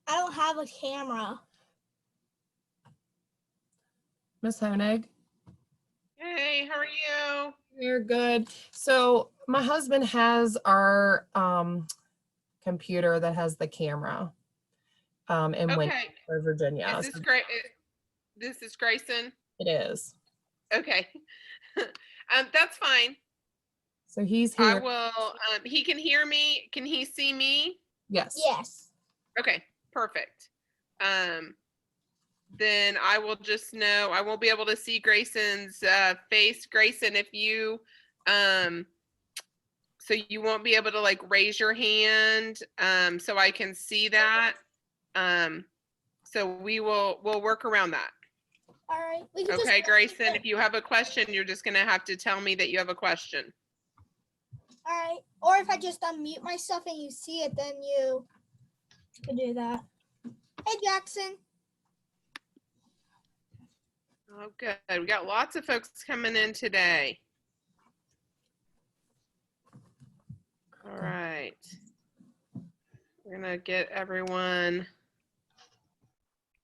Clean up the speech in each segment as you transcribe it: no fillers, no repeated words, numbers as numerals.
I don't have a camera. Miss Honig? Hey, how are you? We're good. So my husband has our computer that has the camera in Okay. Winter, Virginia. Is this great? This is Grayson? It is. Okay. That's fine. So he's here. I will, he can hear me. Can he see me? Yes. Yes. Okay, perfect. Then I will just know, I won't be able to see Grayson's face. Grayson, if you, so you won't be able to like raise your hand so I can see that. So we'll work around that. All right. Okay, Grayson, if you have a question, you're just gonna have to tell me that you have a question. All right. Or if I just unmute myself and you see it, then you can do that. Hey, Jackson. Oh, good. We got lots of folks coming in today. All right. We're gonna get everyone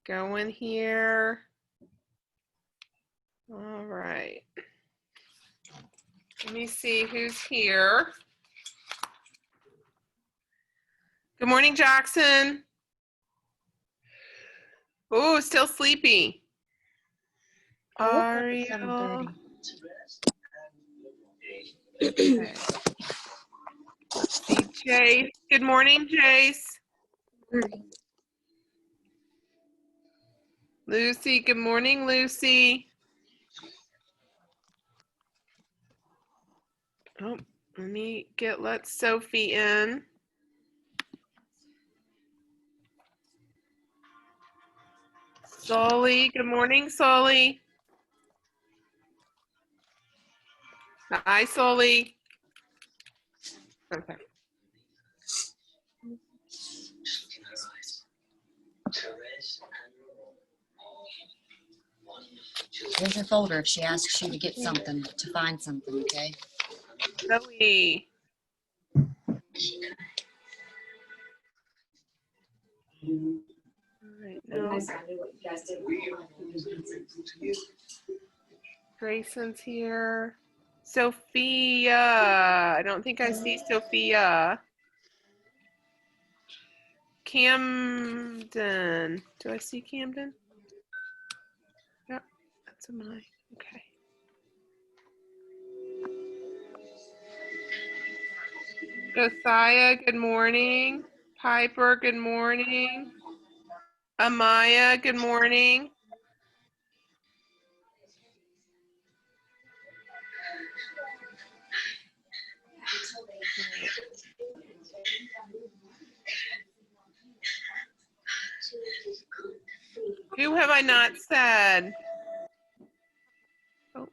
going here. All right. Let me see who's here. Good morning, Jackson. Oh, still sleepy. Ariel. Okay. Let's see, Chase. Good morning, Chase. Lucy, good morning, Lucy. Oh, let Sophie in. Sully, good morning, Sully. Hi, Sully. Okay. Here's your folder if she asks you to get something, to find something, okay? Zoe. All right, no. Grayson's here. Sophia. I don't think I see Sophia. Camden. Do I see Camden? Yep, that's a mine. Okay. Josiah, good morning. Piper, good morning. Amaya, good morning. Who have I not said? Oh.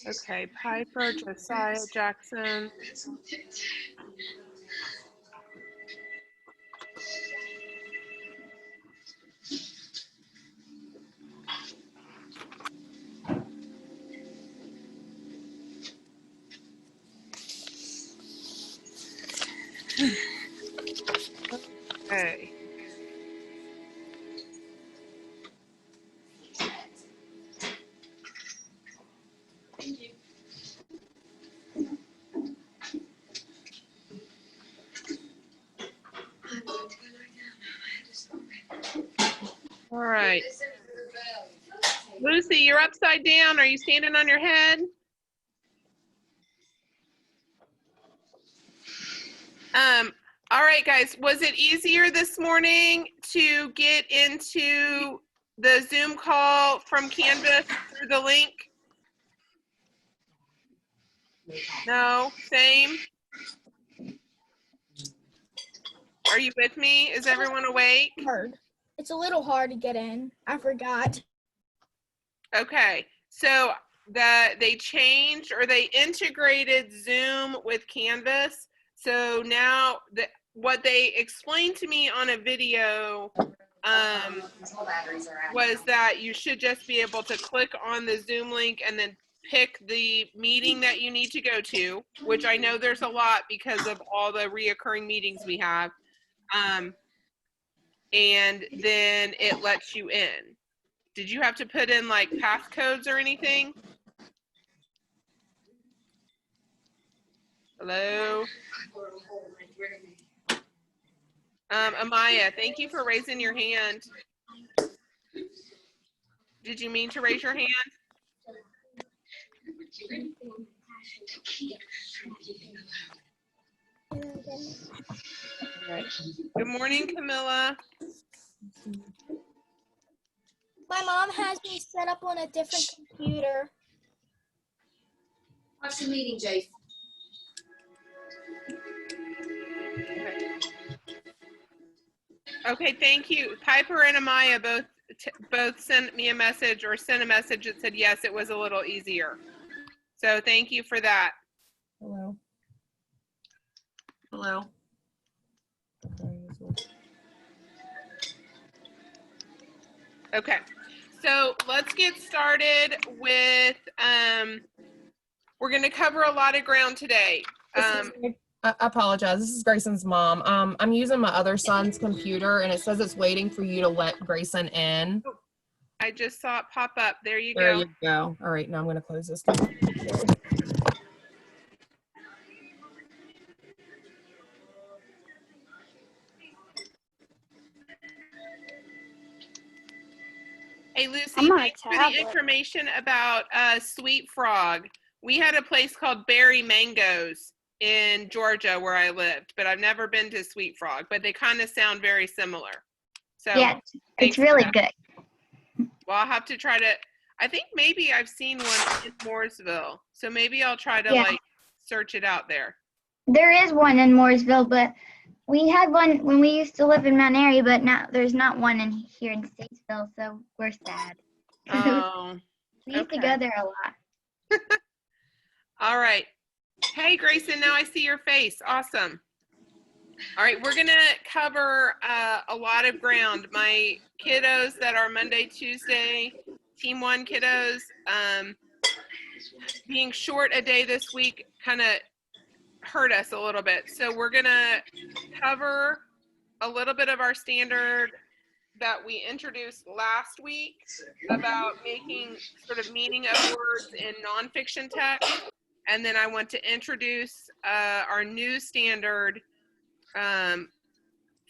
Okay, Piper, Josiah, Jackson. Okay. All right. Lucy, you're upside down. Are you standing on your head? All right, guys. Was it easier this morning to get into the Zoom call from Canvas through the link? No, same. Are you with me? Is everyone awake? Hard. It's a little hard to get in. I forgot. Okay, so they changed or they integrated Zoom with Canvas. So now what they explained to me on a video was that you should just be able to click on the Zoom link and then pick the meeting that you need to go to, which I know there's a lot because of all the reoccurring meetings we have. And then it lets you in. Did you have to put in like passcodes or anything? Hello? Amaya, thank you for raising your hand. Did you mean to raise your hand? Right. Good morning, Camilla. My mom has me set up on a different computer. Watch the meeting, Jace. Okay, thank you. Piper and Amaya both sent me a message or sent a message that said yes, it was a little easier. So thank you for that. Hello. Hello. Okay, so let's get started with, we're going to cover a lot of ground today. I apologize. This is Grayson's mom. I'm using my other son's computer, and it says it's waiting for you to let Grayson in. I just saw it pop up. There you There go. you go. All right, now I'm going to close this computer. Hey, Lucy, I'm on a thanks for the tablet. information about Sweet Frog. We had a place called Berry Mangoes in Georgia where I lived, but I've never been to Sweet Frog, but they kind of sound very similar. So Yeah, thanks it's for really that. good. Well, I'll have to try to, I think maybe I've seen one in Mooresville. So maybe I'll try to Yeah. like search it out there. There is one in Mooresville, but we had one when we used to live in Mount Airy, but now there's not one in here in Statesville, so we're sad. Oh, We used to okay. go there a lot. all right. Hey, Grayson, now I see your face. Awesome. All right, we're gonna cover a lot of ground. My kiddos that are Monday, Tuesday, Team 1 kiddos, being short a day this week kind of hurt us a little bit. So we're gonna cover a little bit of our standard that we introduced last week about making sort of meaning of words in nonfiction text. And then I want to introduce our new standard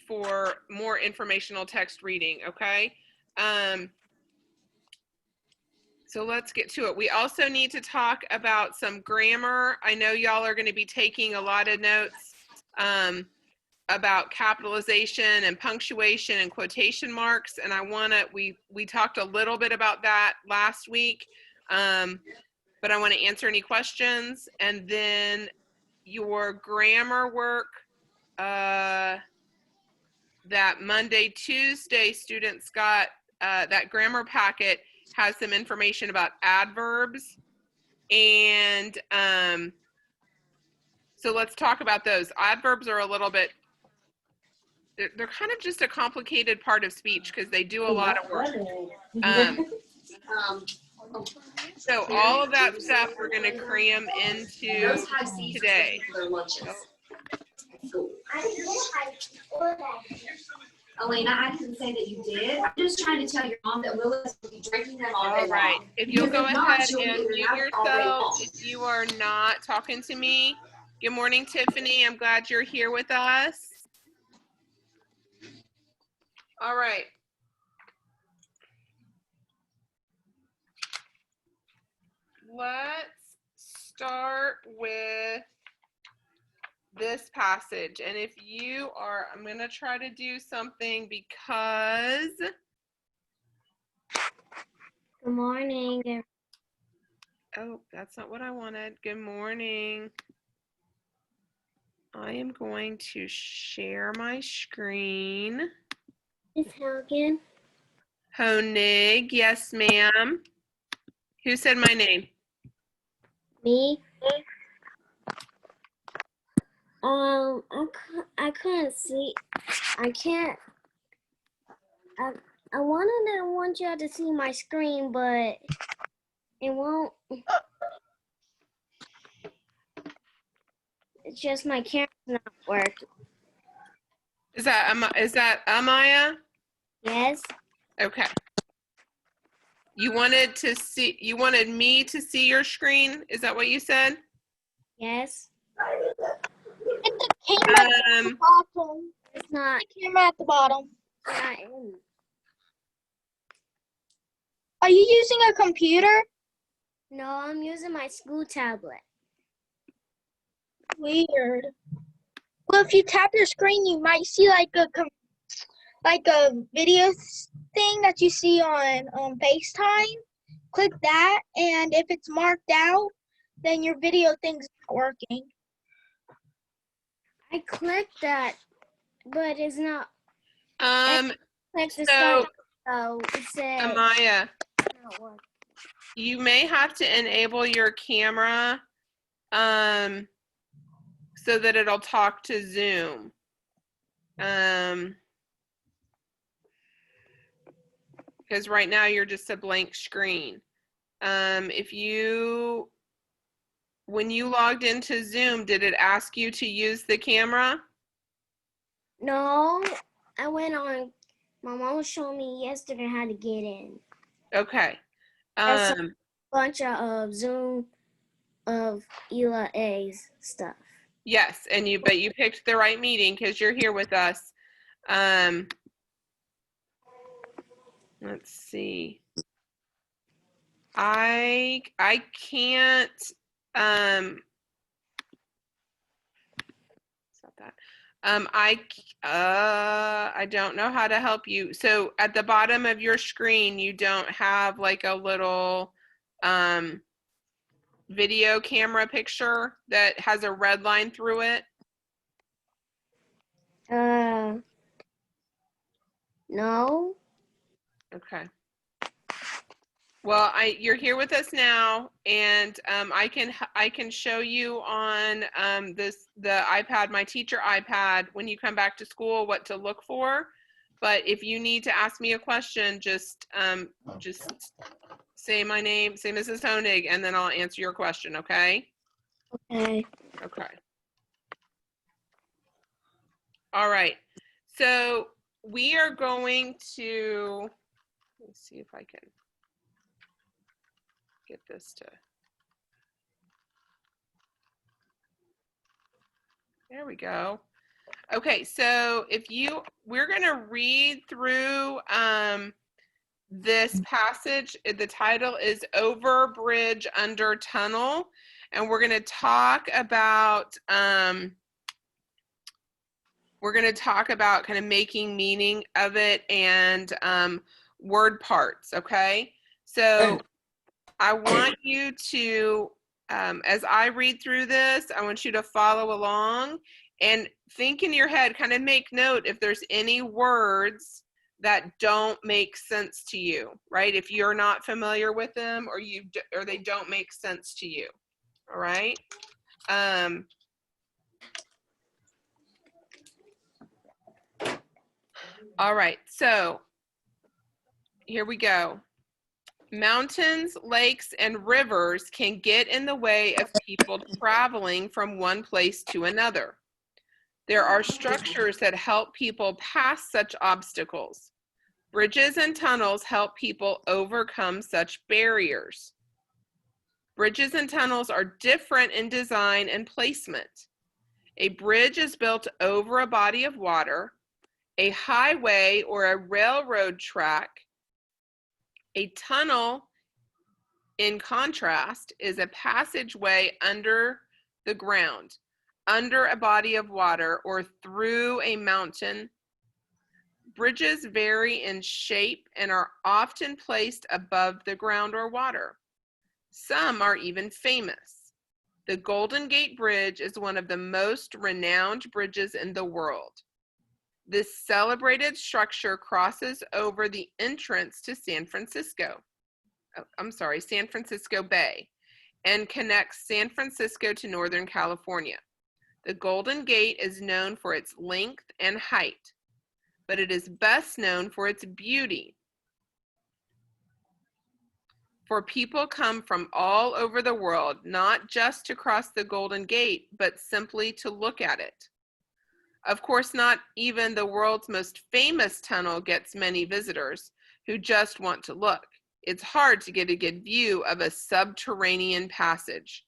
for more informational text reading, okay? So let's get to it. We also need to talk about some grammar. I know y'all are going to be taking a lot of notes about capitalization and punctuation and quotation marks, and I want to, we talked a little bit about that last week, but I want to answer any questions. And then your grammar work that Monday, Tuesday students got, that grammar packet has some information about adverbs. And so let's talk about those. Adverbs are a little bit, they're kind of just a complicated part of speech because they do a lot of work. So all of that stuff we're going to cram into today. Elena, I didn't say that you did. I'm just trying to tell your mom that Willis will be drinking them all day All right. long. If you'll go Because if not, ahead she'll be and in mute and out all day yourself long. if you are not talking to me. Good morning, Tiffany. I'm glad you're here with us. All right. Let's start with this passage. And if you are, I'm going to try to do something because. Good morning. Oh, that's not what I wanted. Good morning. I am going to share my screen. Miss Hogan. Honig, yes, ma'am. Who said my name? Me. I couldn't see. I can't. I want y'all to see my screen, but it won't. It's just my camera's not working. Is that Amaya? Yes. Okay. You wanted me to see your screen? Is that what you said? Yes. Hit the camera at the Um, bottom. It's not. The camera at the bottom. Not in. Are you using a computer? No, I'm using my school tablet. Weird. Well, if you tap your screen, you might see like a video thing that you see on FaceTime. Click that, and if it's marked out, then your video thing's not working. I clicked that, but it's not. Click the so start. So it said Amaya, not working. you may have to enable your camera so that it'll talk to Zoom. Because right now you're just a blank screen. When you logged into Zoom, did it ask you to use the camera? No, I went on. My mom was showing me yesterday how to get in. Okay. There's a bunch of Zoom of ELA's stuff. Yes, but you picked the right meeting because you're here with us. Let's see. I can't stop that. I don't know how to help you. So at the bottom of your screen, you don't have like a little video camera picture that has a red line through it? No. Okay. Well, you're here with us now, and I can show you on the iPad, my teacher iPad, when you come back to school, what to look for. But if you need to ask me a question, just say my name, say Mrs. Honig, and then I'll answer your question. Okay. Okay. Okay. All right. So we are going to. Let me see if I can get this to. There we go. Okay, so we're going to read through this passage. The title is Over Bridge Under Tunnel, and we're going to talk about kind of making meaning of it and word parts. Okay, so I want you to, as I read through this, I want you to follow along and think in your head, kind of make note if there's any words that don't make sense to you, right? If you're not familiar with them or they don't make sense to you, all right? All right, so here we go. Mountains, lakes, and rivers can get in the way of people traveling from one place to another. There are structures that help people pass such obstacles. Bridges and tunnels help people overcome such barriers. Bridges and tunnels are different in design and placement. A bridge is built over a body of water. A highway or a railroad track. A tunnel, in contrast, is a passageway under the ground, under a body of water, or through a mountain. Bridges vary in shape and are often placed above the ground or water. Some are even famous. The Golden Gate Bridge is one of the most renowned bridges in the world. This celebrated structure crosses over the entrance to San Francisco Bay, and connects San Francisco to Northern California. The Golden Gate is known for its length and height, but it is best known for its beauty. For people come from all over the world, not just to cross the Golden Gate, but simply to look at it. Of course, not even the world's most famous tunnel gets many visitors who just want to look. It's hard to get a good view of a subterranean passage.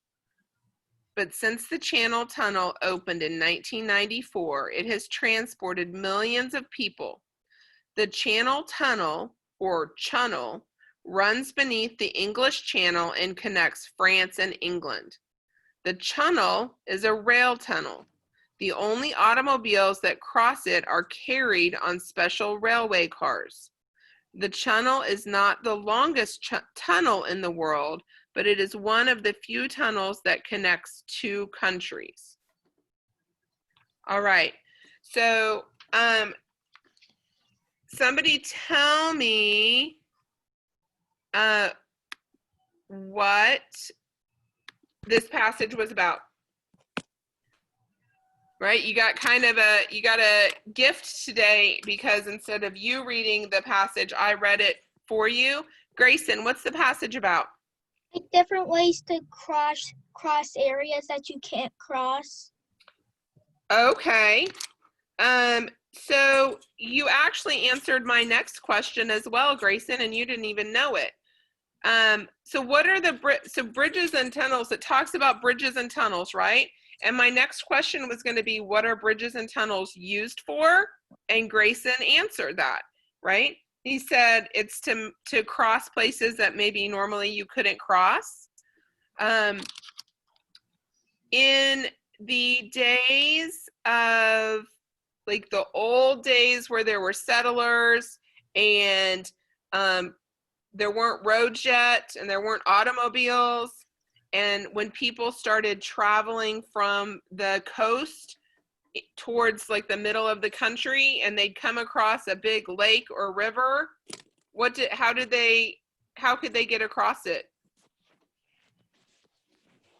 But since the Channel Tunnel opened in 1994, it has transported millions of people. The Channel Tunnel, or Channel, runs beneath the English Channel and connects France and England. The Channel is a rail tunnel. The only automobiles that cross it are carried on special railway cars. The Channel is not the longest tunnel in the world, but it is one of the few tunnels that connects two countries. All right, so somebody tell me what this passage was about. Right, you got a gift today because instead of you reading the passage, I read it for you. Grayson, what's the passage about? Like different ways to cross areas that you can't cross. Okay. So you actually answered my next question as well, Grayson, and you didn't even know it. So what are bridges and tunnels? It talks about bridges and tunnels, right? And my next question was going to be, what are bridges and tunnels used for? And Grayson answered that, right? He said it's to cross places that maybe normally you couldn't cross. In the days of, like, the old days where there were settlers and there weren't roads yet and there weren't automobiles, and when people started traveling from the coast towards like the middle of the country and they'd come across a big lake or river, how could they get across it?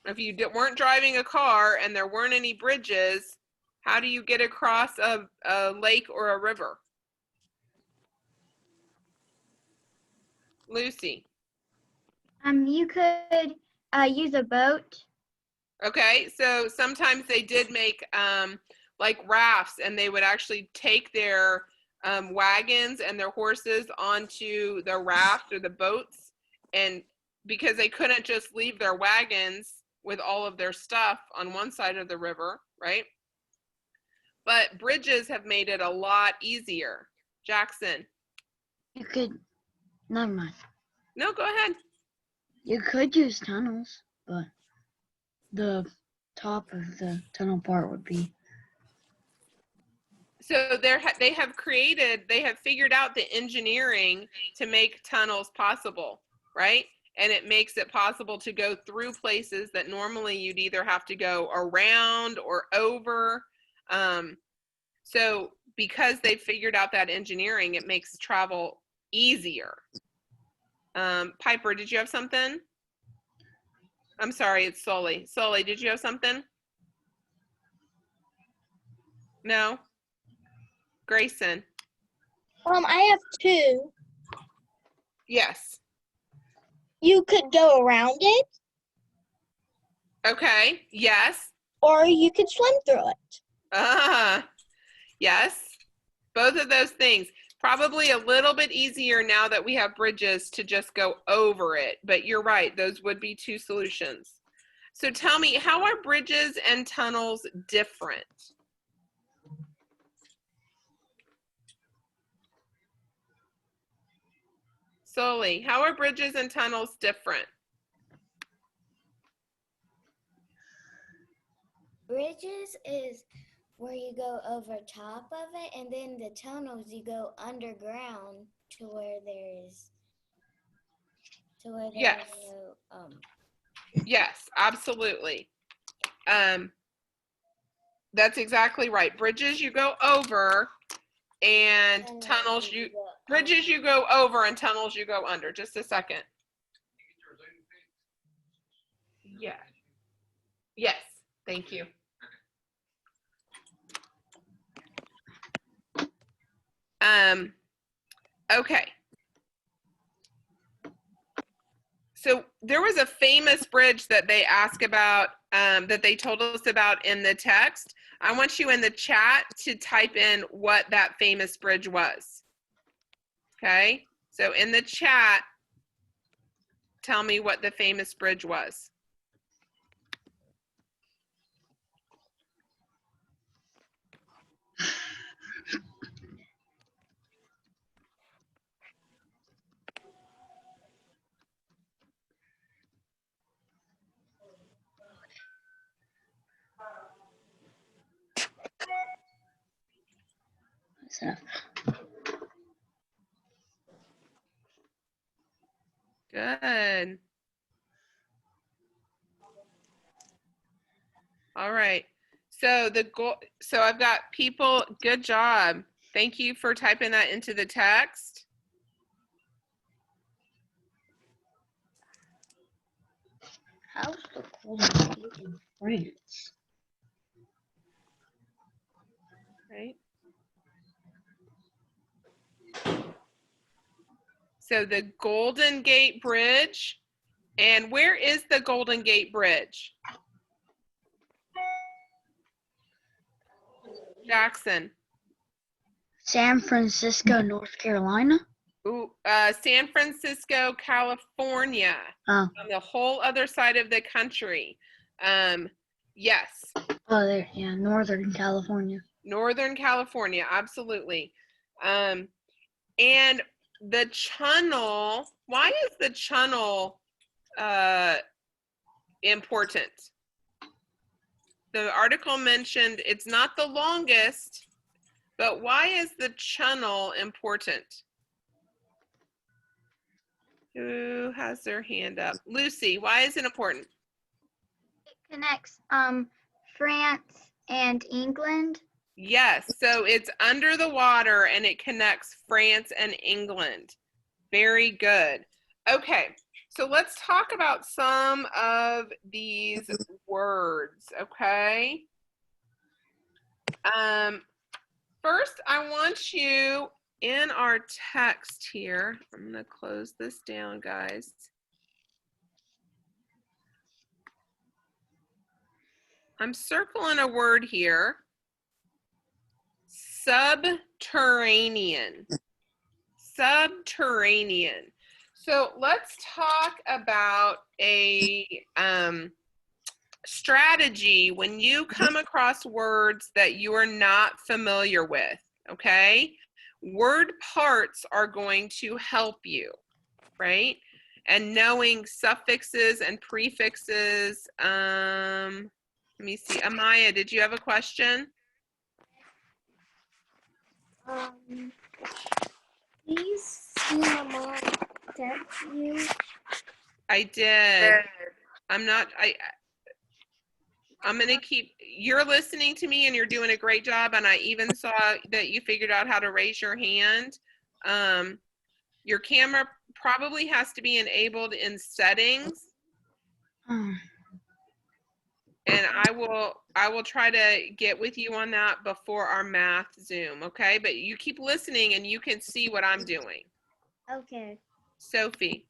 If you weren't driving a car and there weren't any bridges, how do you get across a lake or a river? Lucy. You could use a boat. Okay, so sometimes they did make like rafts, and they would actually take their wagons and their horses onto the raft or the boats, and because they couldn't just leave their wagons with all of their stuff on one side of the river, right? But bridges have made it a lot easier. Jackson. You could, never mind. No, go ahead. You could use tunnels, but the top of the tunnel part would be. So they have figured out the engineering to make tunnels possible, right? And it makes it possible to go through places that normally you'd either have to go around or over. So because they figured out that engineering, it makes travel easier. Piper, did you have something? I'm sorry, it's Sully. Sully, did you have something? No? Grayson? I have two. Yes. You could go around it, Okay, yes. or you could swim through it. Yes. Both of those things. Probably a little bit easier now that we have bridges to just go over it, but you're right, those would be two solutions. So tell me, how are bridges and tunnels different? Sully, how are bridges and tunnels different? Bridges is where you go over top of it, and then the tunnels you go underground to where there's Yes. no Yes, absolutely. That's exactly right. Bridges you go over, and tunnels bridges you go over, and tunnels you go under. Just a second. Yeah. Yes, thank you. Okay. So there was a famous bridge that they asked about, that they told us about in the text. I want you in the chat to type in what that famous bridge was. Okay, so in the chat, tell me what the famous bridge was. So, Good. All right. So the goal, so I've got people, good job. Thank you for typing that into the text. how's the Golden Gate in France? Right. So the Golden Gate Bridge. And where is the Golden Gate Bridge? Jackson. San Francisco, North Carolina? Ooh, San Francisco, California. Oh, On the whole other side of the country. Yes. oh, there, yeah, Northern California. Northern California, absolutely. And the channel, why is the channel important? The article mentioned it's not the longest, but why is the channel important? Who has their hand up? Lucy, why is it important? It connects France and England. Yes, so it's under the water and it connects France and England. Very good. Okay, so let's talk about some of these words, okay? First, I want you in our text here, I'm gonna close this down, guys. I'm circling a word here. Subterranean. Subterranean. So let's talk about a strategy when you come across words that you are not familiar with, okay? Word parts are going to help you, right? And knowing suffixes and prefixes. Let me see. Amaya, did you have a question? Please see my mom text you. I did. I'm gonna keep, you're listening to me and you're doing a great job, and I even saw that you figured out how to raise your hand. Your camera probably has to be enabled in settings, Oh, and I will try to get with you on that before our math Zoom, okay? But you keep listening and you can see what I'm doing. Okay. Sophie,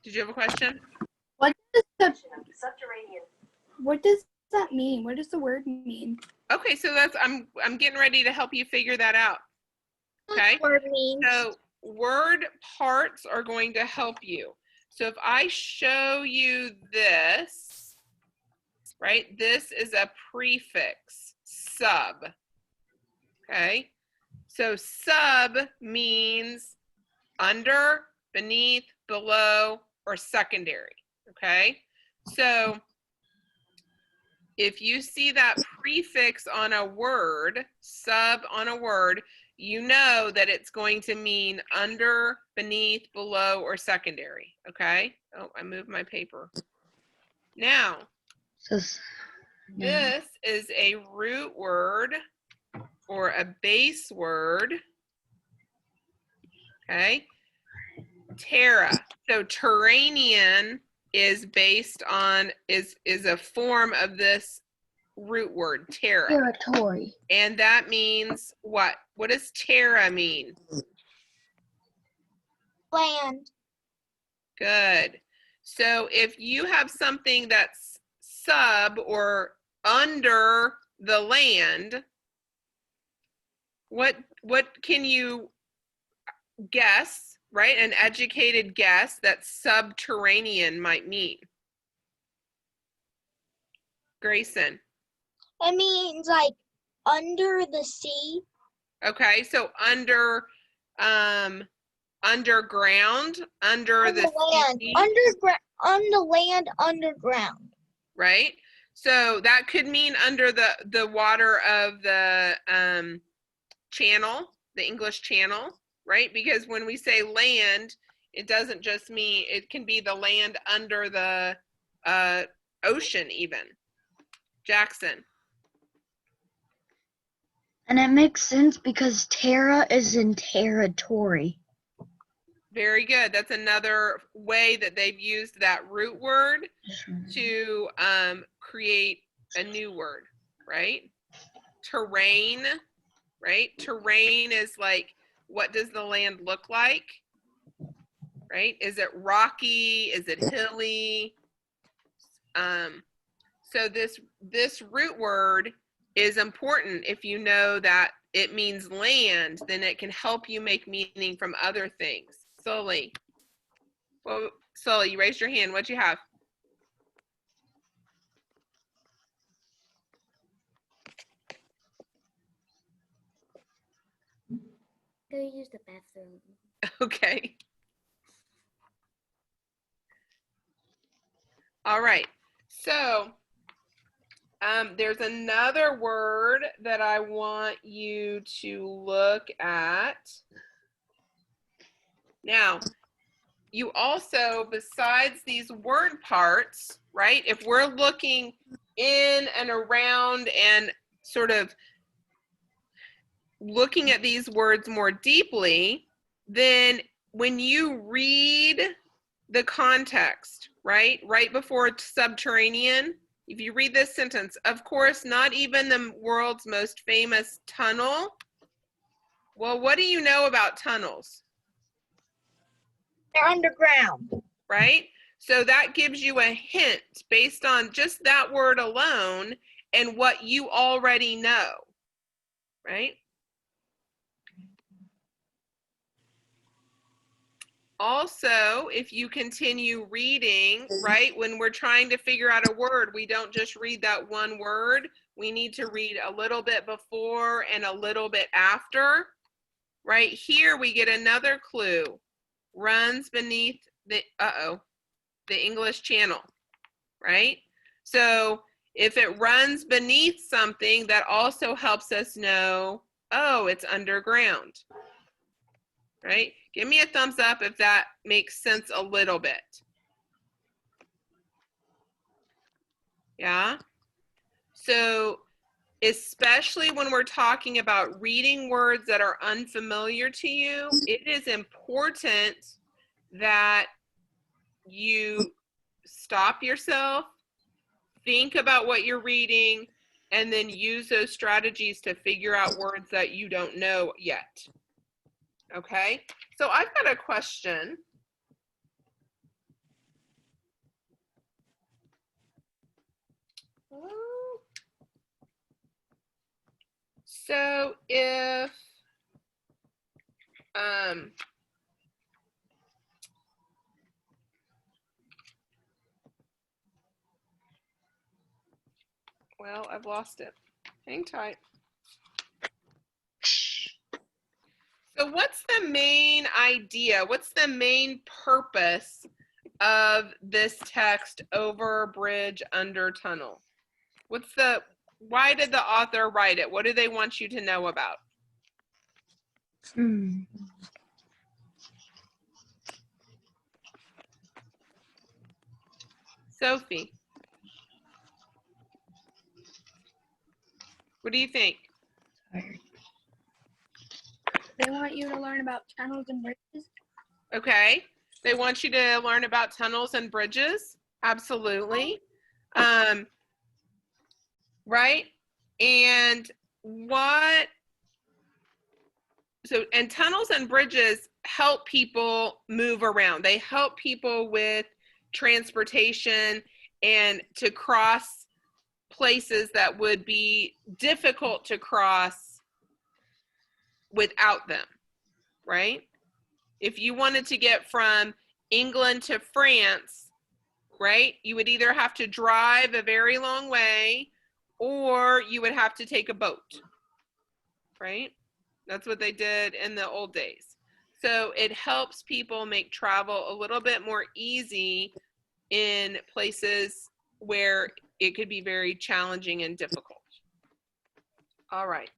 did you have a question? What does that mean? What does the word mean? Okay, so that's, I'm getting ready to help you figure that out. Okay. Word means. So word parts are going to help you. So if I show you this, right? This is a prefix, sub. Okay. So sub means under, beneath, below, or secondary. Okay. So if you see that prefix on a word, sub on a word, you know that it's going to mean under, beneath, below, or secondary, okay? Oh, I moved my paper. Now, says, yeah. this is a root word or a base word, okay? Terra. So Terranean is based on, is a form of this root word, terra. Territory. And that means what? What does terra mean? Land. Good. So if you have something that's sub or under the land, what can you guess, right? An educated guess that subterranean might mean. Grayson. It means like under the sea. Okay, so under underground, under On the the land. sea, On the land underground. right? So that could mean under the water of the channel, the English Channel, right? Because when we say land, it doesn't just mean, it can be the land under the ocean even. Jackson. And it makes sense because terra is in territory. Very good. That's another way that they've used that root word to create a new word, right? Terrain, right? Terrain is like, what does the land look like? Right? Is it rocky? Is it hilly? So this root word is important. If you know that it means land, then it can help you make meaning from other things. Sully. Well, Sully, you raised your hand. What'd you have? Go use the bathroom. Okay. All right. So there's another word that I want you to look at. Now, you also, besides these word parts, right? If we're looking in and around and sort of looking at these words more deeply, then when you read the context, right before subterranean, if you read this sentence, of course, not even the world's most famous tunnel. Well, what do you know about tunnels? They're underground. Right? So that gives you a hint based on just that word alone and what you already know, right? Also, if you continue reading, right, when we're trying to figure out a word, we don't just read that one word. We need to read a little bit before and a little bit after. Right here, we get another clue. Runs beneath the, the English Channel, right? So if it runs beneath something, that also helps us know, oh, it's underground, right? Give me a thumbs up if that makes sense a little bit. Yeah? So especially when we're talking about reading words that are unfamiliar to you, it is important that you stop yourself, think about what you're reading, and then use those strategies to figure out words that you don't know yet. Okay, so I've got a question. So if well, I've lost it. Hang tight. So what's the main idea? What's the main purpose of this text, over bridge, under tunnel? Why did the author write it? What do they want you to know about? Sophie. What do you think? They want you to learn about tunnels and bridges. Okay. They want you to learn about tunnels and bridges. Absolutely. Right? And what and tunnels and bridges help people move around. They help people with transportation and to cross places that would be difficult to cross without them, right? If you wanted to get from England to France, right, you would either have to drive a very long way or you would have to take a boat, right? That's what they did in the old days. So it helps people make travel a little bit more easy in places where it could be very challenging and difficult. All right.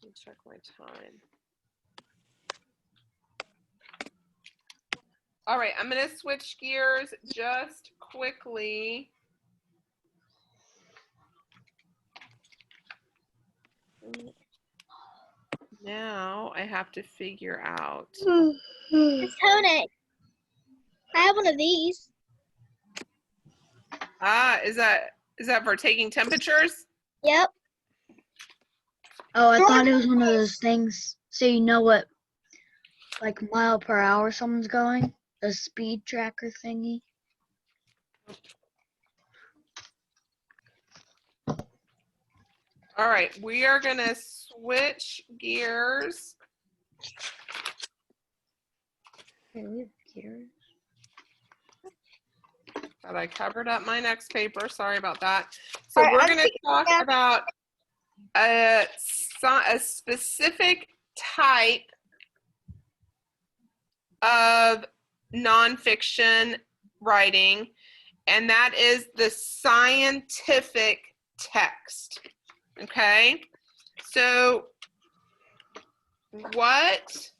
Let me check my time. All right, I'm going to switch gears just quickly. Now I have to figure out. Miss Honig, I have one of these. Ah, is that for taking temperatures? Yep. Oh, I thought it was one of those things so you know what, like, mile per hour someone's going. The speed tracker thingy. All right, we are going to switch gears. But I covered up my next paper. Sorry about that. So All right, we're going to talk about a specific type of nonfiction writing, and that is the scientific text. Okay, so what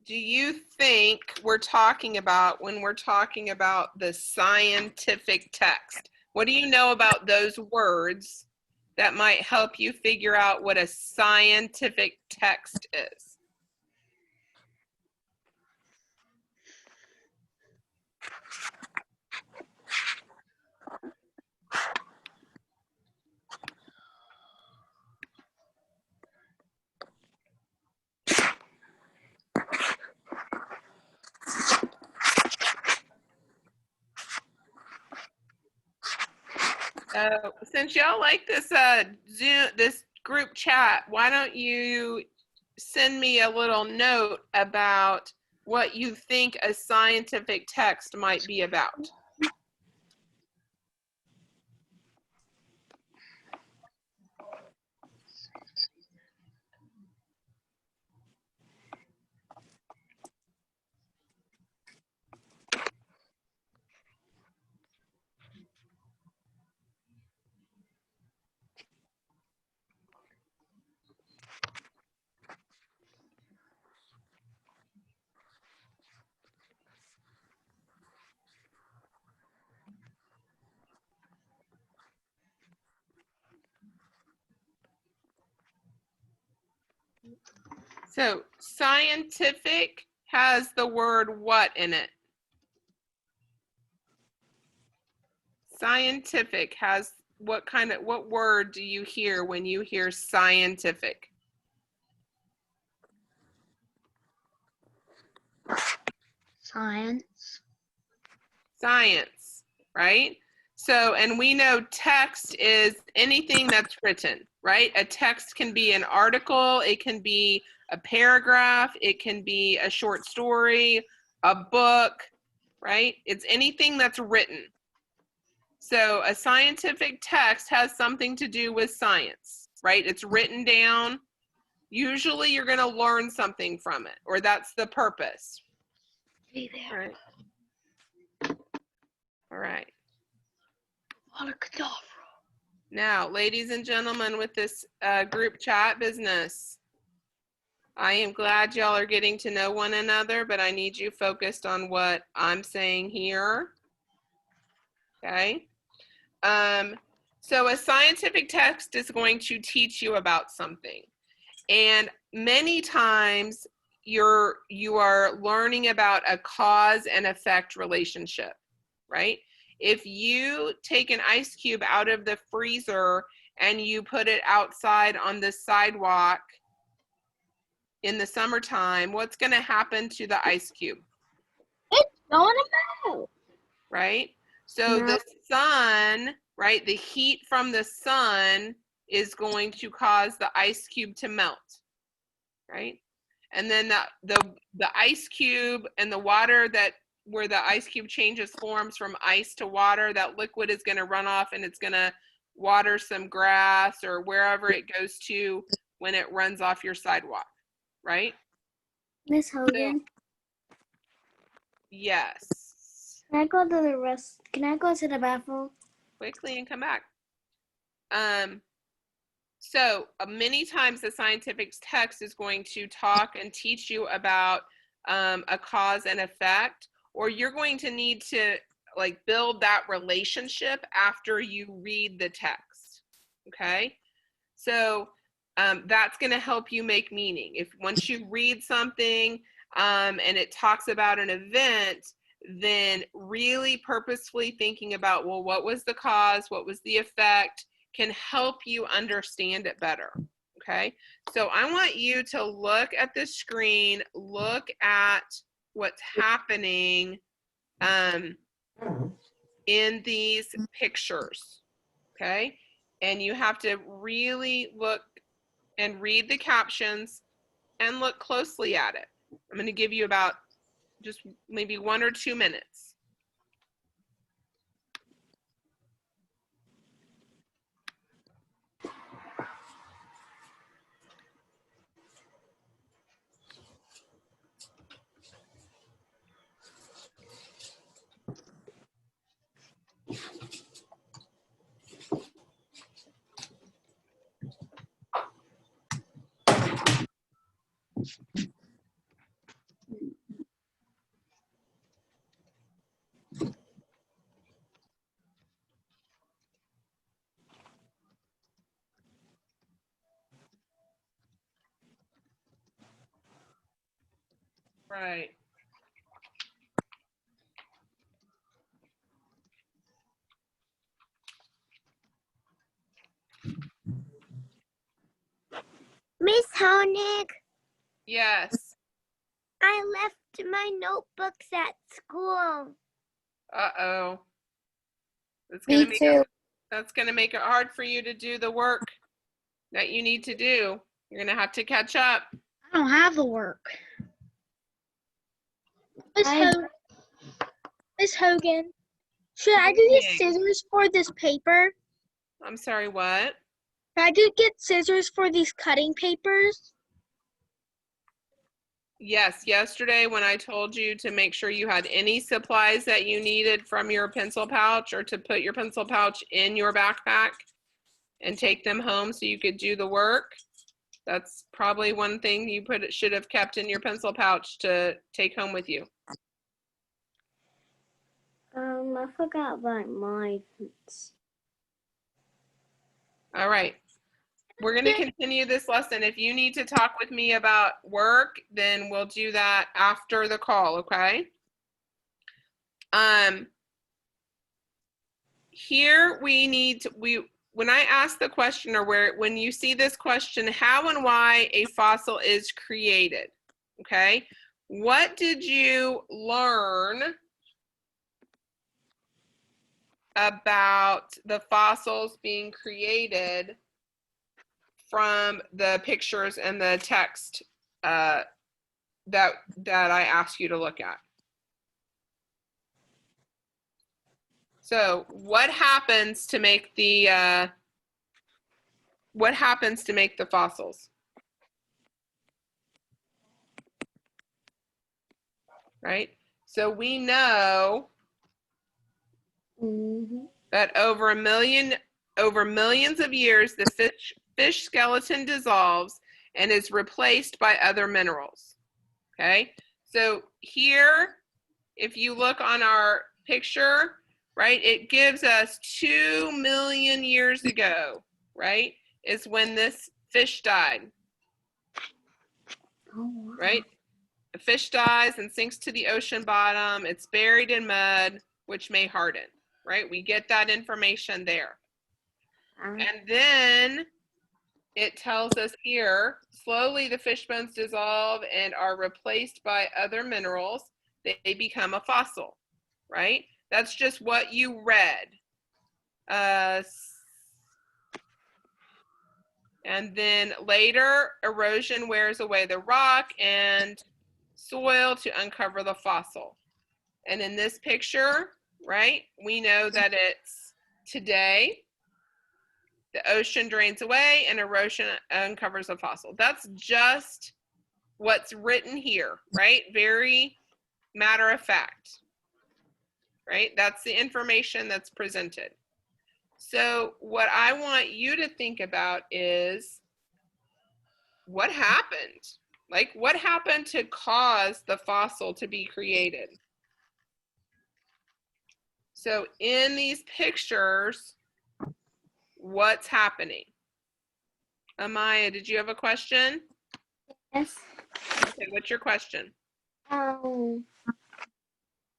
do you think we're talking about when we're talking about the scientific text? What do you know about those words that might help you figure out what a scientific text is? Since y'all like this this group chat, why don't you send me a little note about what you think a scientific text might be about? So scientific has the word what in it? Scientific has what word do you hear when you hear scientific? Science. Science, right? So, and we know text is anything that's written, right? A text can be an article, it can be a paragraph, it can be a short story, a book, right? It's anything that's written. So a scientific text has something to do with science, right? It's written down. Usually you're going to learn something from it, or that's the purpose. All right. All right. Now, ladies and gentlemen, with this group chat business, I am glad y'all are getting to know one another, but I need you focused on what I'm saying here. Okay. So a scientific text is going to teach you about something. And many times you are learning about a cause and effect relationship, right? If you take an ice cube out of the freezer and you put it outside on the sidewalk in the summertime, what's going to happen to the ice cube? It's going to melt. Right? So No. the sun, right, the heat from the sun is going to cause the ice cube to melt, right? And then the ice cube and the water that where the ice cube changes forms from ice to water, that liquid is going to run off and it's going to water some grass or wherever it goes to when it runs off your sidewalk, right? Miss Hogan, Yes. can I go to the rest? Can I go to the bathroom? Quickly and come back. So many times the scientific text is going to talk and teach you about a cause and effect, or you're going to need to like build that relationship after you read the text. Okay, so that's going to help you make meaning. If once you read something and it talks about an event, then really purposefully thinking about, well, what was the cause, what was the effect, can help you understand it better. Okay, so I want you to look at the screen, look at what's happening in these pictures. Okay, and you have to really look and read the captions and look closely at it. I'm going to give you about just maybe 1 or 2 minutes. Right. Miss Honig, Yes. I left my notebooks at school. Uh-oh. That's Me gonna too. that's gonna make it hard for you to do the work that you need to do. You're gonna have to catch up. I don't have the work. Miss Hogan, should I go get scissors for this paper? I'm sorry, what? Should I go get scissors for these cutting papers? Yes, yesterday when I told you to make sure you had any supplies that you needed from your pencil pouch, or to put your pencil pouch in your backpack and take them home so you could do the work, that's probably one thing you should have kept in your pencil pouch to take home with you. I forgot about mine. All right. We're going to continue this lesson. If you need to talk with me about work, then we'll do that after the call, okay? Here we need to, when I ask the question, or when you see this question, how and why a fossil is created, okay? What did you learn about the fossils being created from the pictures and the text that I asked you to look at? So what happens to make the fossils? Right? So we know that over millions of years, the fish skeleton dissolves and is replaced by other minerals. Okay, so here, if you look on our picture, right, it gives us 2 million years ago, right, is when this fish died. Right? A fish dies and sinks to the ocean bottom. It's buried in mud, which may harden. Right? We get that information there. And then it tells us here, slowly the fish bones dissolve and are replaced by other minerals. They become a fossil, right? That's just what you read. And then later, erosion wears away the rock and soil to uncover the fossil. And in this picture, right, we know that it's today. The ocean drains away and erosion uncovers a fossil. That's just what's written here, right? Very matter of fact, right? That's the information that's presented. So what I want you to think about is what happened? Like, what happened to cause the fossil to be created? So in these pictures, what's happening? Amaya, did you have a question? Yes. Okay, what's your question? When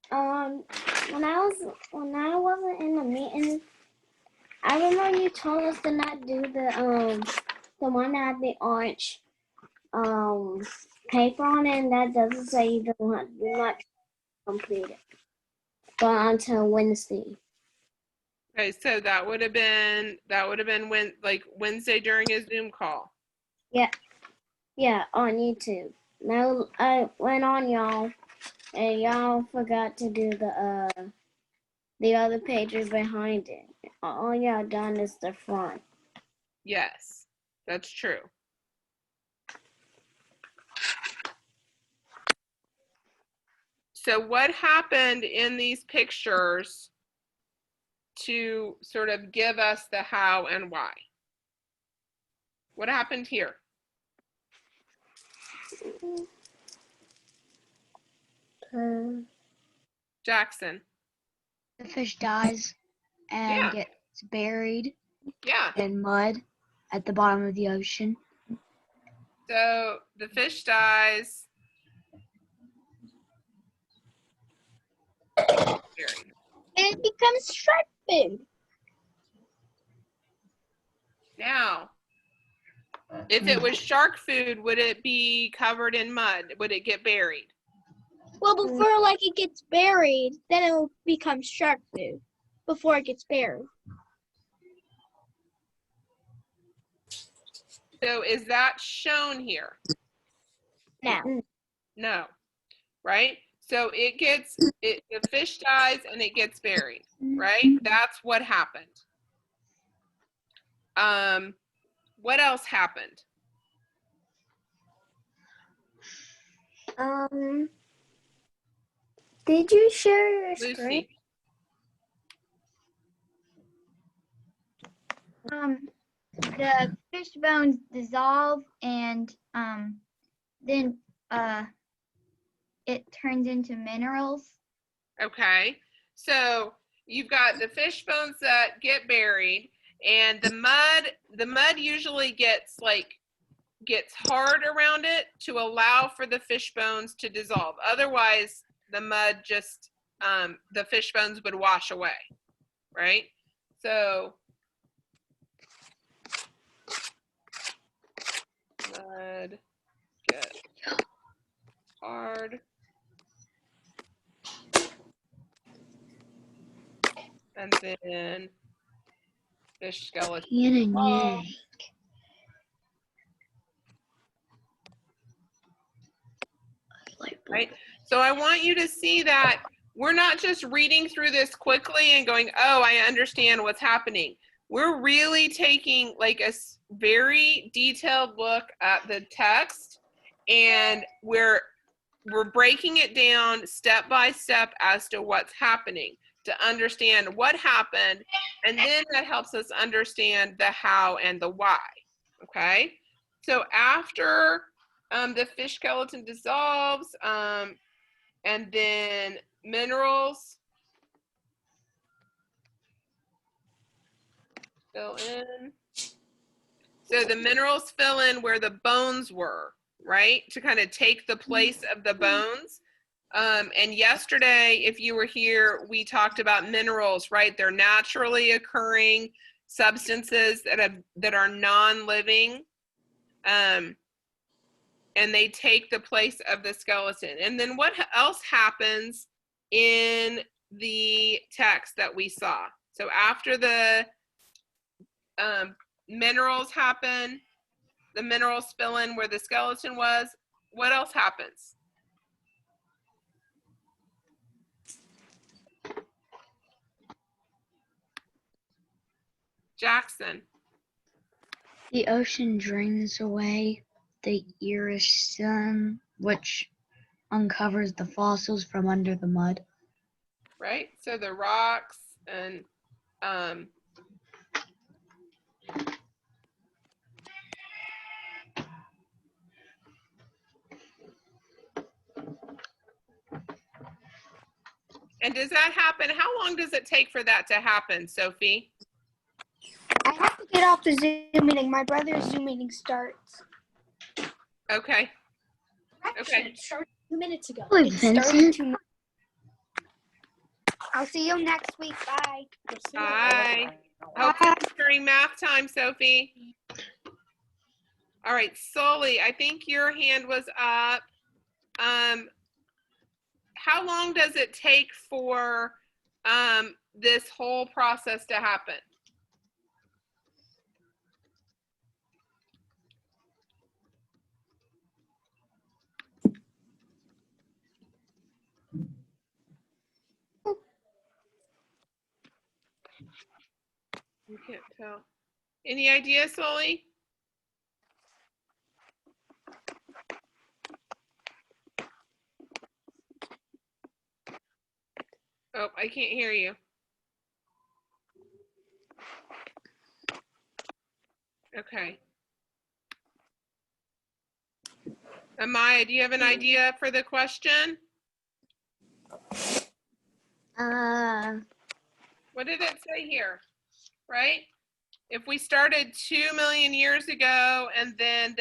I wasn't in the meeting, I remember you told us to not do the one that had the orange paper on it, and that doesn't say you don't have to do not complete it. But until Wednesday. Okay, so that would have been when, like, Wednesday during a Zoom call. Yeah, on YouTube. Now I went on y'all, and y'all forgot to do the other pages behind it. All y'all done is the front. Yes, that's true. So what happened in these pictures to sort of give us the how and why? What happened here? Jackson. The fish dies and Yeah. gets buried Yeah. in mud at the bottom of the ocean. So the fish dies. Buried. And it becomes shark food. Now, if it was shark food, would it be covered in mud? Would it get buried? Well, before like it gets buried, then it will become shark food. Before it gets buried. So is that shown here? Now. No, right? So the fish dies and it gets buried, right? That's what happened. What else happened? Did you share your screen? Lucy. The fish bones dissolve and then it turns into minerals. Okay, so you've got the fish bones that get buried, and the mud usually gets hard around it to allow for the fish bones to dissolve. Otherwise, the mud just the fish bones would wash away, right? So mud gets hard. And then fish skeleton. Yin and yang. Right? So I want you to see that we're not just reading through this quickly and going, oh, I understand what's happening. We're really taking like a very detailed look at the text, and we're breaking it down step by step as to what's happening to understand what happened, and then that helps us understand the how and the why. Okay, so after the fish skeleton dissolves, and then minerals fill in. So the minerals fill in where the bones were, right? To kind of take the place of the bones. And yesterday, if you were here, we talked about minerals, right? They're naturally occurring substances that are non-living, and they take the place of the skeleton. And then what else happens in the text that we saw? So after the minerals happen, the minerals spill in where the skeleton was, what else happens? Jackson. The ocean drains away the erosion, which uncovers the fossils from under the mud. Right? So the rocks and and does that happen? How long does it take for that to happen, Sophie? I have to get off the Zoom meeting. My brother's Zoom meeting starts. Okay. Okay. It started 2 minutes ago. Holy It started Vincent. 2 minutes. I'll see you next week. Bye. Bye. Hopefully during math time, Sophie. All right, Sully, I think your hand was up. How long does it take for this whole process to happen? You can't tell. Any idea, Sully? Oh, I can't hear you. Okay. Amaya, do you have an idea for the question? What did it say here? Right? If we started 2 million years ago and then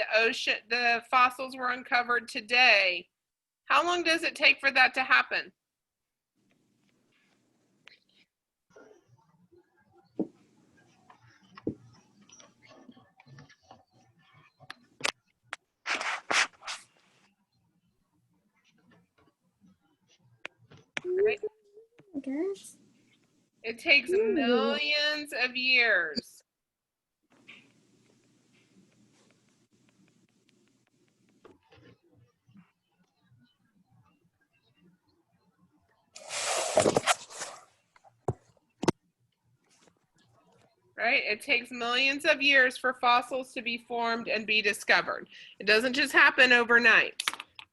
the fossils were uncovered today, how long does it take for that to happen? Right? It takes millions of years. Right? It takes millions of years for fossils to be formed and be discovered. It doesn't just happen overnight,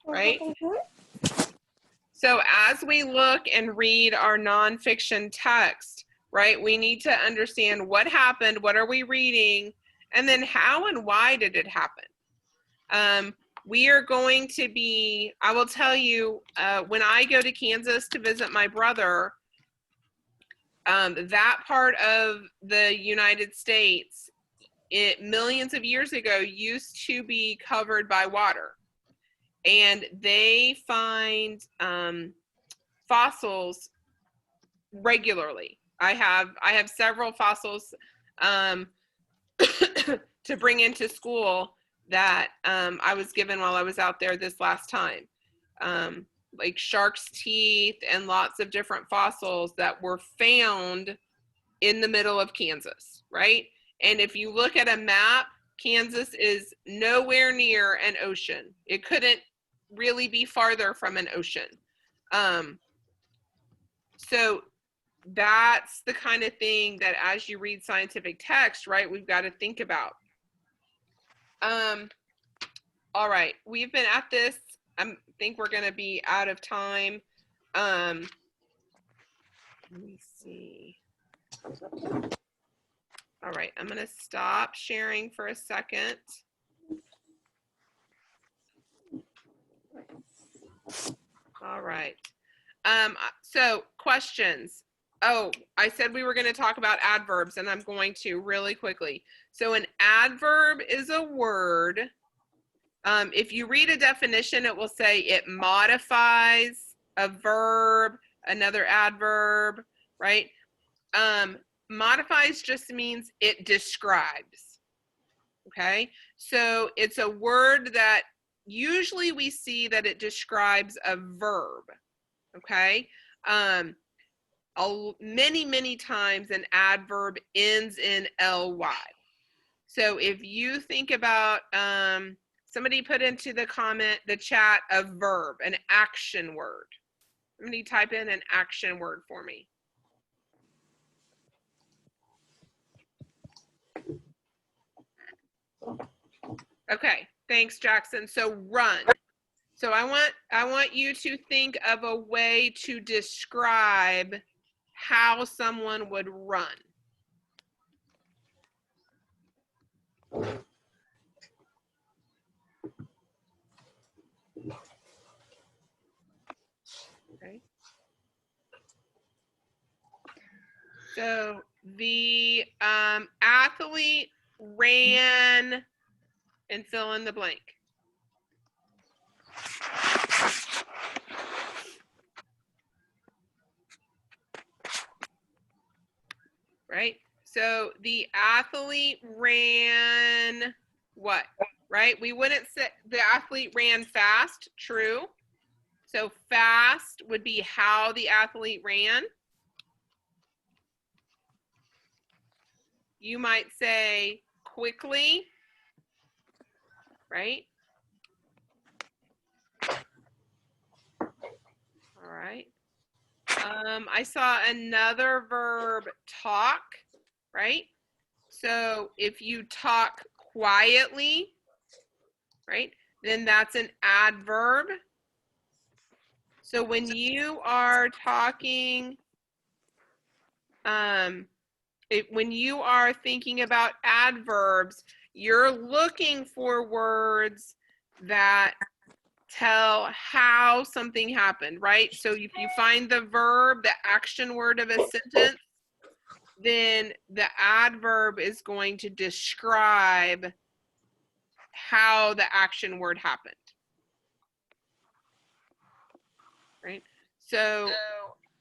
right? So as we look and read our nonfiction text, right, we need to understand what happened, what are we reading, and then how and why did it happen? We are going to be, I will tell you, when I go to Kansas to visit my brother, that part of the United States, millions of years ago, used to be covered by water. And they find fossils regularly. I have several fossils to bring into school that I was given while I was out there this last time. Like shark's teeth and lots of different fossils that were found in the middle of Kansas, right? And if you look at a map, Kansas is nowhere near an ocean. It couldn't really be farther from an ocean. So that's the kind of thing that as you read scientific text, right, we've got to think about. All right, we've been at this. I think we're going to be out of time. Let me see. All right, I'm going to stop sharing for a second. All right. So questions. Oh, I said we were going to talk about adverbs, and I'm going to really quickly. So an adverb is a word. If you read a definition, it will say it modifies a verb, another adverb, right? modifies just means it describes. Okay, so it's a word that usually we see that it describes a verb. Okay, many times an adverb ends in ly. So if you think about, somebody put into the chat a verb, an action word. Somebody type in an action word for me. Okay, thanks, Jackson. So run. So I want you to think of a way to describe how someone would run. Okay. So the athlete ran and fill in the blank. Right? So the athlete ran what? Right? We wouldn't say the athlete ran fast, true. So fast would be how the athlete ran. You might say quickly, right? All right. I saw another verb, talk, right? So if you talk quietly, right, then that's an adverb. So when you are talking, when you are thinking about adverbs, you're looking for words that tell how something happened, right? So if you find the verb, the action word of a sentence, then the adverb is going to describe how the action word happened, right? So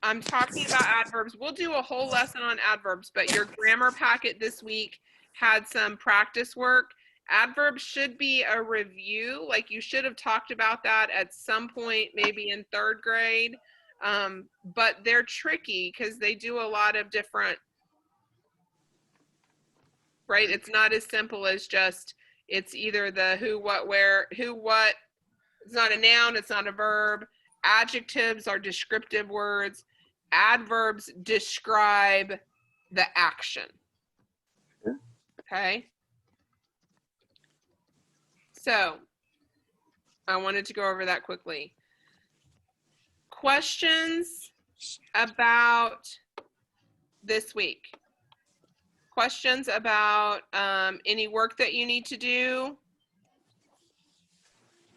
I'm talking about adverbs. We'll do a whole lesson on adverbs, but your grammar packet this week had some practice work. Adverbs should be a review. Like you should have talked about that at some point, maybe in 3rd grade. But they're tricky because they do a lot of different, right? It's not as simple as just, it's either the who, what, where, who, what. It's not a noun, it's not a verb. Adjectives are descriptive words. Adverbs describe the action. Okay? So, I wanted to go over that quickly. Questions about this week? Questions about any work that you need to do?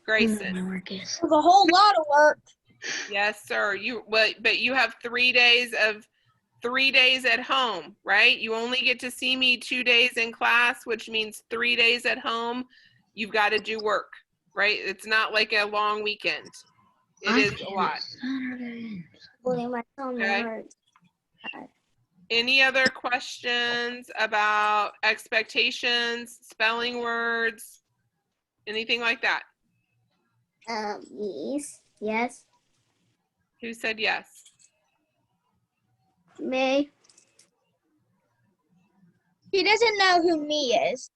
Grayson. There's a whole lot of work. Yes, sir. But you have 3 days at home, right? You only get to see me 2 days in class, which means 3 days at home. You've got to do work, right? It's not like a long weekend. It is a lot. My tummy Okay. hurts. Any other questions about expectations, spelling words, anything like that? Yes. Yes. Who said yes? Me. He doesn't know who me is.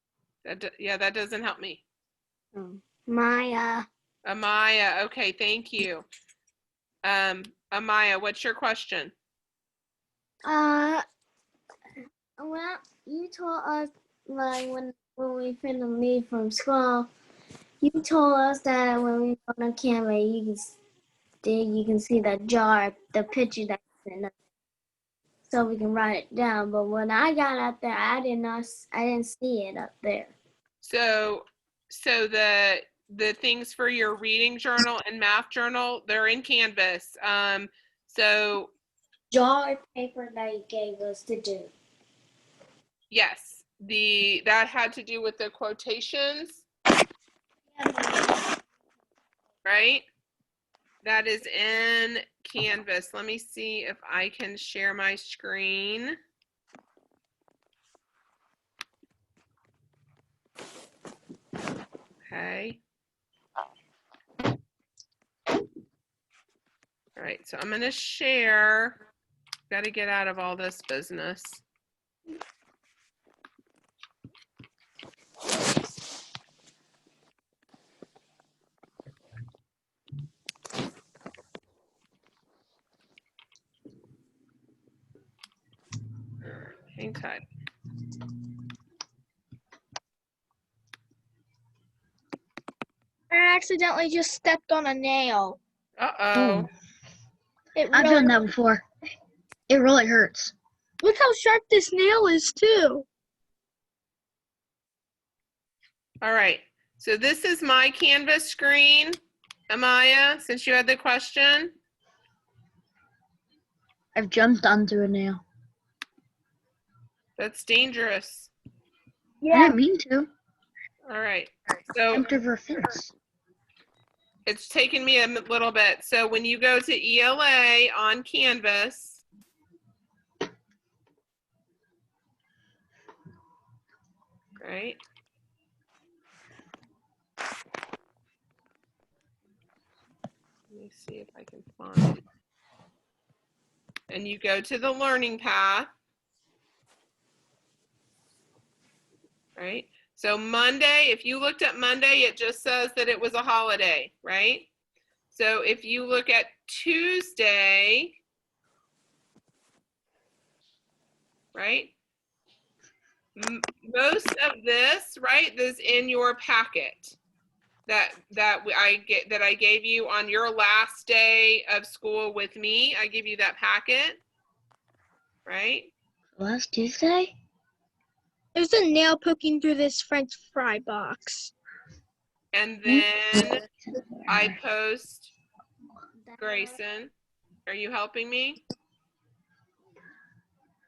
Yeah, that doesn't help me. Maya. Amaya, okay, thank you. Amaya, what's your question? Well, you told us like when we finna leave from school, you told us that when we go on camera, you can see the jar, the picture that's in it, so we can write it down. But when I got out there, I didn't see it up there. So the things for your reading journal and math journal, they're in Canvas. So Jar paper that you gave us to do. yes, that had to do with the quotations, right? That is in Canvas. Let me see if I can share my screen. Okay. All right, so I'm going to share. Got to get out of all this business. Hang tight. I accidentally just stepped on a nail. Uh-oh. It I've really, done that before. It really hurts. look how sharp this nail is too. All right, so this is my Canvas screen. Amaya, since you had the question. I've jumped onto a nail. That's dangerous. I Yeah. didn't mean to. All right, so Jumped over a fence. it's taken me a little bit. So when you go to ELA on Canvas, right? Let me see if I can find. And you go to the learning path, right? So Monday, if you looked at Monday, it just says that it was a holiday, right? So if you look at Tuesday, right? Most of this, right, is in your packet that I gave you on your last day of school with me. I give you that packet, right? Last Tuesday? There's a nail poking through this French fry box. And then I post, Grayson, are you helping me?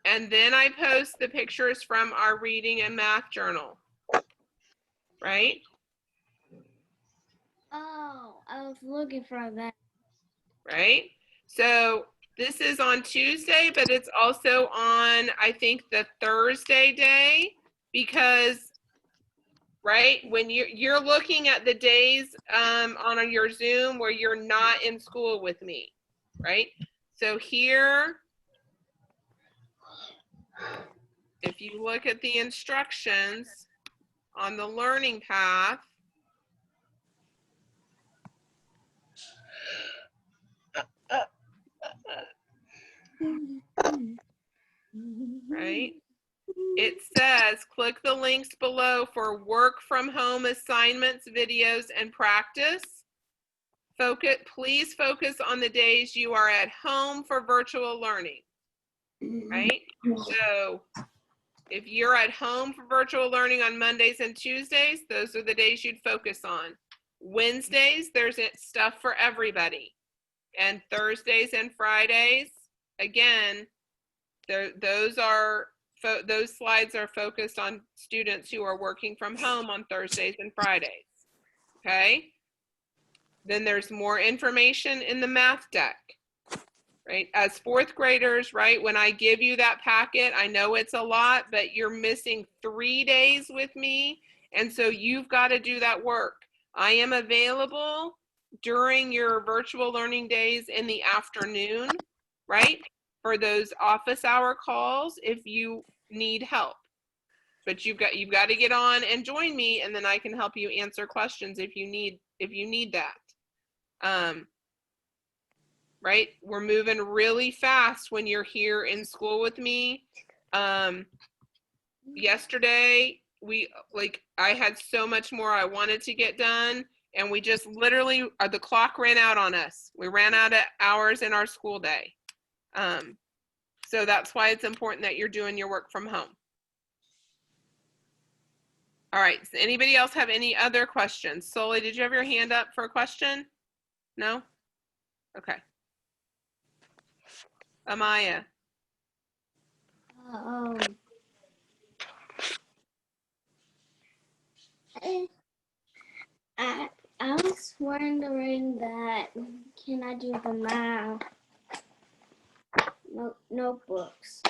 And then I post the pictures from our reading and math journal, right? Oh, I was looking for that. Right? So this is on Tuesday, but it's also on, I think, the Thursday day, because, right, when you're looking at the days on your Zoom where you're not in school with me, right? So here, if you look at the instructions on the learning path, right? It says, click the links below for work from home assignments, videos, and practice. Please focus on the days you are at home for virtual learning, right? So if you're at home for virtual learning on Mondays and Tuesdays, those are the days you'd focus on. Wednesdays, there's stuff for everybody. And Thursdays and Fridays, again, those slides are focused on students who are working from home on Thursdays and Fridays, okay? Then there's more information in the math deck, right? As fourth graders, right, when I give you that packet, I know it's a lot, but you're missing 3 days with me, and so you've got to do that work. I am available during your virtual learning days in the afternoon, right? For those office hour calls if you need help. But you've got to get on and join me, and then I can help you answer questions if you need that. Right? We're moving really fast when you're here in school with me. Yesterday, I had so much more I wanted to get done, and we just literally, the clock ran out on us. We ran out of hours in our school day. So that's why it's important that you're doing your work from home. All right, does anybody else have any other questions? Sully, did you have your hand up for a question? No? Okay. Amaya. I was wondering that, can I do the math notebooks?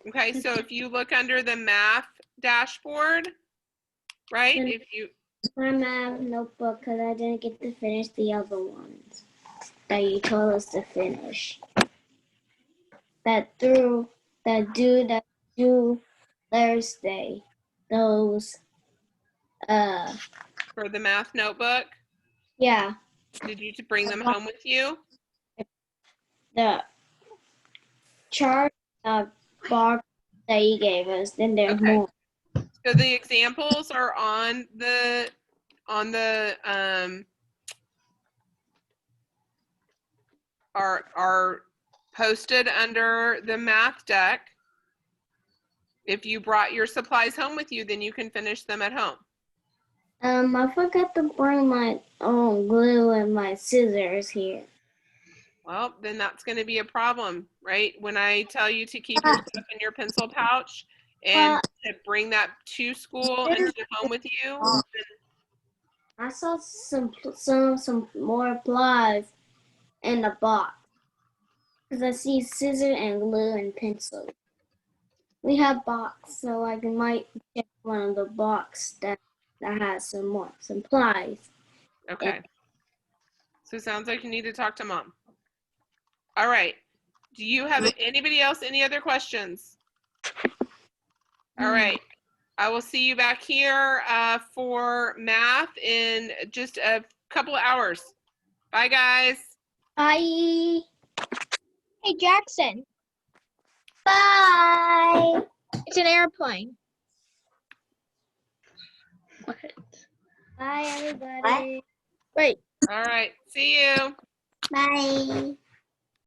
Okay, so if you look under the math dashboard, right? my math notebook because I didn't get to finish the other ones that you told us to finish. That due Thursday. Those For the math notebook, yeah, did you bring them home with you? the chart box that you gave us. Then there's Okay. more. So the examples are on the are posted under the math deck. If you brought your supplies home with you, then you can finish them at home. I forgot to bring my own glue and my scissors here. Well, then that's going to be a problem, right? When I tell you to keep your stuff in your pencil pouch and to bring that to school and to home with you. I saw some more pliers in the box because I see scissors and glue and pencil. We have box, so I might check one of the box that has some supplies. Okay. So it sounds like you need to talk to mom. All right. Do you have anybody else? Any other questions? All right. I will see you back here for math in just a couple of hours. Bye, guys. Bye. Hey, Jackson, Bye. it's an airplane. What? Bye, everybody. Wait. All right. See you. Bye.